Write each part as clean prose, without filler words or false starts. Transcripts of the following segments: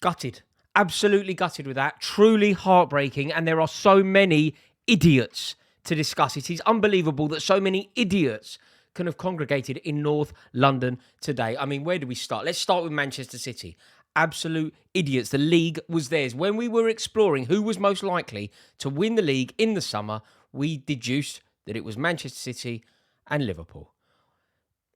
Gutted. Absolutely gutted with that. Truly heartbreaking. And there are so many idiots to discuss. It is unbelievable that so many idiots can have congregated in North London today. I mean, where do we start? Let's start with Manchester City. Absolute idiots. The league was theirs. When we were exploring who was most likely to win the league in the summer, we deduced that it was Manchester City and Liverpool.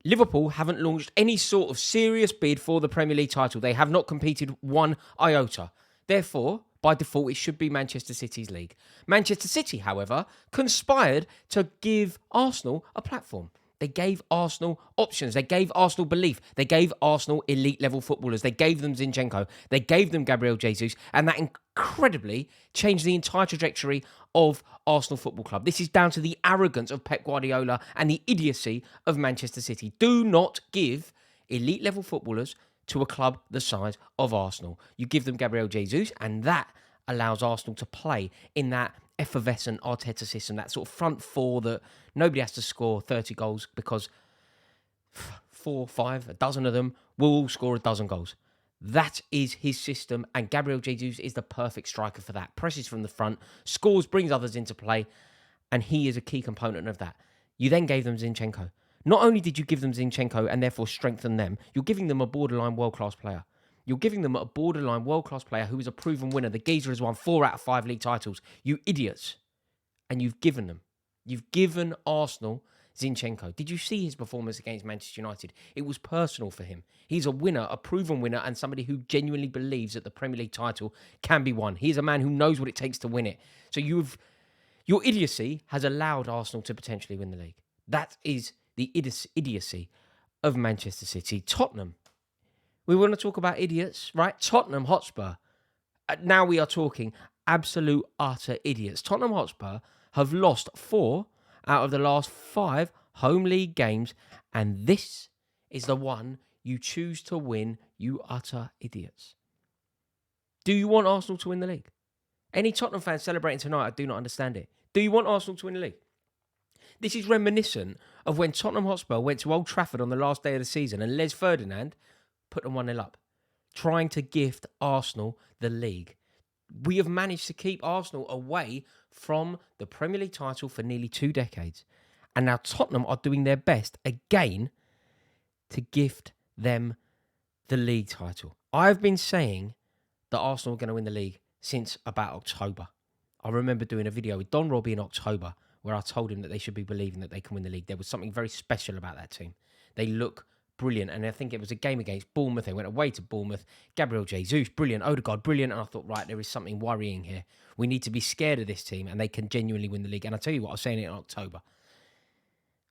Liverpool haven't launched any sort of serious bid for the Premier League title. They have not competed one iota. Therefore, by default, it should be Manchester City's league. Manchester City, however, conspired to give Arsenal a platform. They gave Arsenal options. They gave Arsenal belief. They gave Arsenal elite-level footballers. They gave them Zinchenko. They gave them Gabriel Jesus. And that incredibly changed the entire trajectory of Arsenal Football Club. This is down to the arrogance of Pep Guardiola and the idiocy of Manchester City. Do not give elite-level footballers to a club the size of Arsenal. You give them Gabriel Jesus, and that allows Arsenal to play in that effervescent Arteta system, that sort of front four that nobody has to score 30 goals because 4, 5, a dozen of them will all score a dozen goals. That is his system, and Gabriel Jesus is the perfect striker for that. Presses from the front, scores, brings others into play, and he is a key component of that. You then gave them Zinchenko. Not only did you give them Zinchenko and therefore strengthen them, you're giving them a borderline world-class player. You're giving them a borderline world-class player who is a proven winner. The geezer has won 4 out of 5 league titles. You idiots. And you've given them. You've given Arsenal Zinchenko. Did you see his performance against Manchester United? It was personal for him. He's a winner, a proven winner, and somebody who genuinely believes that the Premier League title can be won. He is a man who knows what it takes to win it. So your idiocy has allowed Arsenal to potentially win the league. That is the idiocy of Manchester City. Tottenham. We want to talk about idiots, right? Tottenham Hotspur. Now we are talking absolute, utter idiots. Tottenham Hotspur have lost 4 out of the last 5 home league games, and this is the one you choose to win, you utter idiots. Do you want Arsenal to win the league? Any Tottenham fans celebrating tonight, I do not understand it. Do you want Arsenal to win the league? This is reminiscent of when Tottenham Hotspur went to Old Trafford on the last day of the season and Les Ferdinand put them 1-0 up, trying to gift Arsenal the league. We have managed to keep Arsenal away from the Premier League title for nearly 2 decades. And now Tottenham are doing their best again to gift them the league title. I've been saying that Arsenal are going to win the league since about October. I remember doing a video with Don Robbie in October where I told him that they should be believing that they can win the league. There was something very special about that team. They look brilliant, and I think it was a game against Bournemouth. They went away to Bournemouth. Gabriel Jesus, brilliant. Odegaard, brilliant. And I thought, right, there is something worrying here. We need to be scared of this team, and they can genuinely win the league. And I tell you what, I was saying it in October.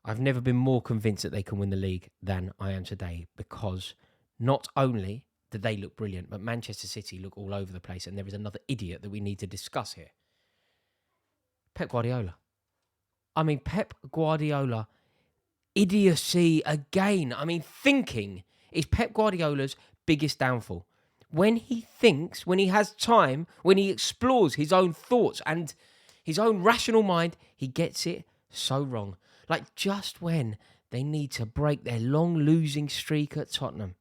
I've never been more convinced that they can win the league than I am today, because not only do they look brilliant, but Manchester City look all over the place, and there is another idiot that we need to discuss here. Pep Guardiola. I mean, Pep Guardiola, idiocy again. I mean, thinking is Pep Guardiola's biggest downfall. When he thinks, when he has time, when he explores his own thoughts and his own rational mind, he gets it so wrong. Like just when they need to break their long losing streak at Tottenham.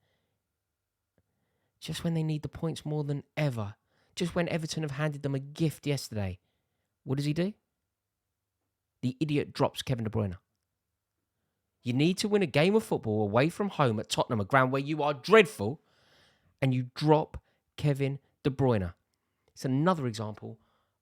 Just when they need the points more than ever. Just when Everton have handed them a gift yesterday. What does he do? The idiot drops Kevin De Bruyne. You need to win a game of football away from home at Tottenham, a ground where you are dreadful, and you drop Kevin De Bruyne. It's another example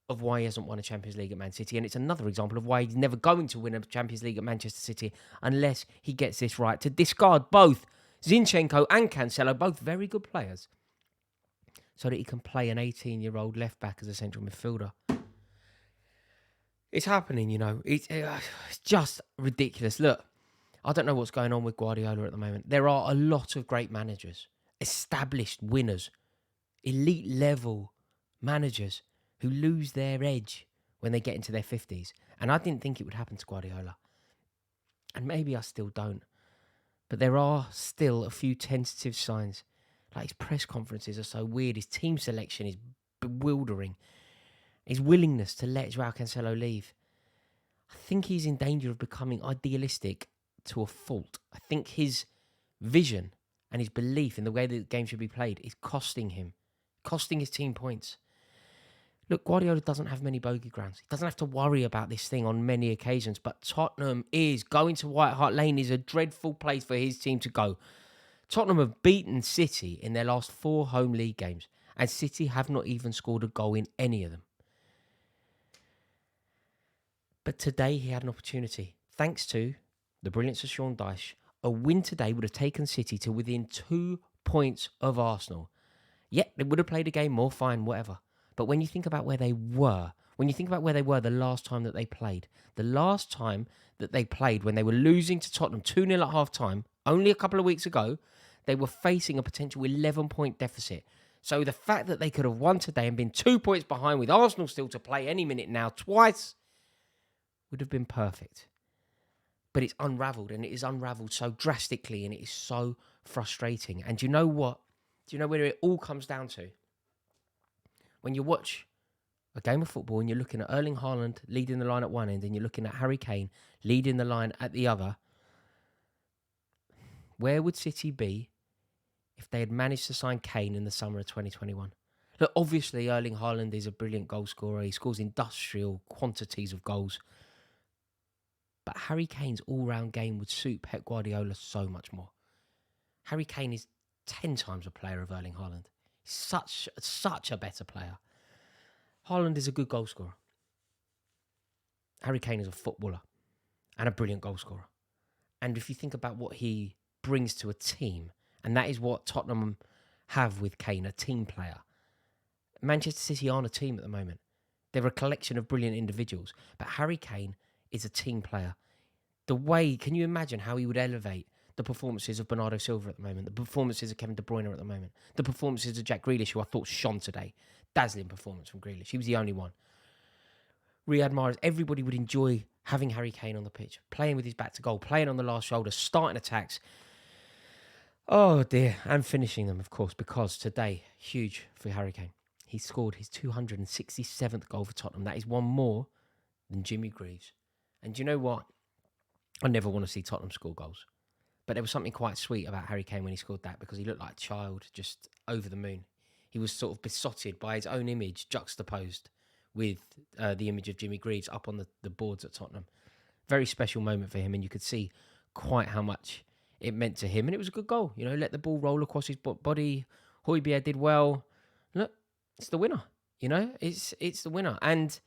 of why he hasn't won a Champions League at Man City, and it's another example of why he's never going to win a Champions League at Manchester City unless he gets this right. To discard both Zinchenko and Cancelo, both very good players, so that he can play an 18-year-old left-back as a central midfielder. It's happening, you know. It's just ridiculous. Look, I don't know what's going on with Guardiola at the moment. There are a lot of great managers, established winners, elite-level managers who lose their edge when they get into their 50s. And I didn't think it would happen to Guardiola. And maybe I still don't. But there are still a few tentative signs. Like his press conferences are so weird. His team selection is bewildering. His willingness to let Joao Cancelo leave. I think he's in danger of becoming idealistic to a fault. I think his vision and his belief in the way that the game should be played is costing him costing his team points. Look, Guardiola doesn't have many bogey grounds. He doesn't have to worry about this thing on many occasions, but Tottenham is going to White Hart Lane is a dreadful place for his team to go. Tottenham have beaten City in their last 4 home league games, and City have not even scored a goal in any of them. But today he had an opportunity. Thanks to the brilliance of Sean Dyche, a win today would have taken City to within 2 points of Arsenal. Yeah, they would have played a game more, fine, whatever. But when you think about where they were, the last time that they played, when they were losing to Tottenham 2-0 at half-time, only a couple of weeks ago, they were facing a potential 11-point deficit. So the fact that they could have won today and been 2 points behind with Arsenal still to play any minute now, twice, would have been perfect. But it's unravelled, and it is unravelled so drastically, and it is so frustrating. And do you know what? Do you know where it all comes down to? When you watch a game of football and you're looking at Erling Haaland leading the line at one end and you're looking at Harry Kane leading the line at the other, where would City be if they had managed to sign Kane in the summer of 2021? Look, obviously Erling Haaland is a brilliant goal scorer. He scores industrial quantities of goals. But Harry Kane's all-round game would suit Pep Guardiola so much more. Harry Kane is 10 times a player of Erling Haaland. Such a better player. Haaland is a good goal scorer. Harry Kane is a footballer and a brilliant goal scorer. And if you think about what he brings to a team, and that is what Tottenham have with Kane, a team player. Manchester City aren't a team at the moment. They're a collection of brilliant individuals. But Harry Kane is a team player. Can you imagine how he would elevate the performances of Bernardo Silva at the moment, the performances of Kevin De Bruyne at the moment, the performances of Jack Grealish, who I thought shone today. Dazzling performance from Grealish. He was the only one. Riyad Mahrez, everybody would enjoy having Harry Kane on the pitch, playing with his back to goal, playing on the last shoulder, starting attacks. Oh dear, and finishing them, of course, because today, huge for Harry Kane. He scored his 267th goal for Tottenham. That is one more than Jimmy Greaves. And do you know what? I never want to see Tottenham score goals. But there was something quite sweet about Harry Kane when he scored that, because he looked like a child, just over the moon. He was sort of besotted by his own image juxtaposed with the image of Jimmy Greaves up on the boards at Tottenham. Very special moment for him, and you could see quite how much it meant to him. And it was a good goal. You know, let the ball roll across his body. Højbjerg did well. Look, it's the winner. You know, it's the winner. And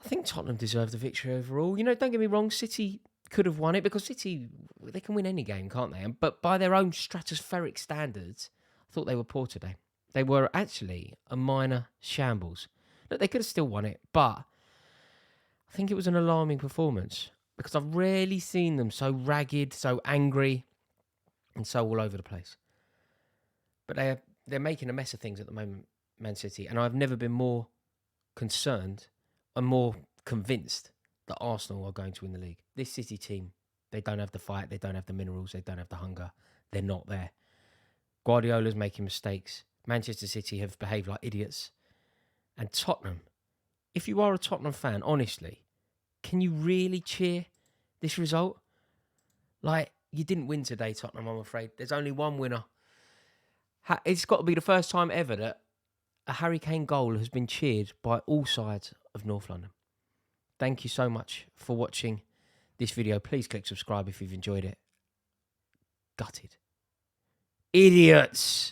I think Tottenham deserved the victory overall. You know, don't get me wrong, City could have won it, because City, they can win any game, can't they? But by their own stratospheric standards, I thought they were poor today. They were actually a minor shambles. Look, they could have still won it, but I think it was an alarming performance, because I've rarely seen them so ragged, so angry, and so all over the place. But they're making a mess of things at the moment, Man City, and I've never been more concerned and more convinced that Arsenal are going to win the league. This City team, they don't have the fight, they don't have the minerals, they don't have the hunger. They're not there. Guardiola's making mistakes. Manchester City have behaved like idiots. And Tottenham, if you are a Tottenham fan, honestly, can you really cheer this result? Like, you didn't win today, Tottenham, I'm afraid. There's only one winner. It's got to be the first time ever that a Harry Kane goal has been cheered by all sides of North London. Thank you so much for watching this video. Please click subscribe if you've enjoyed it. Gutted. Idiots.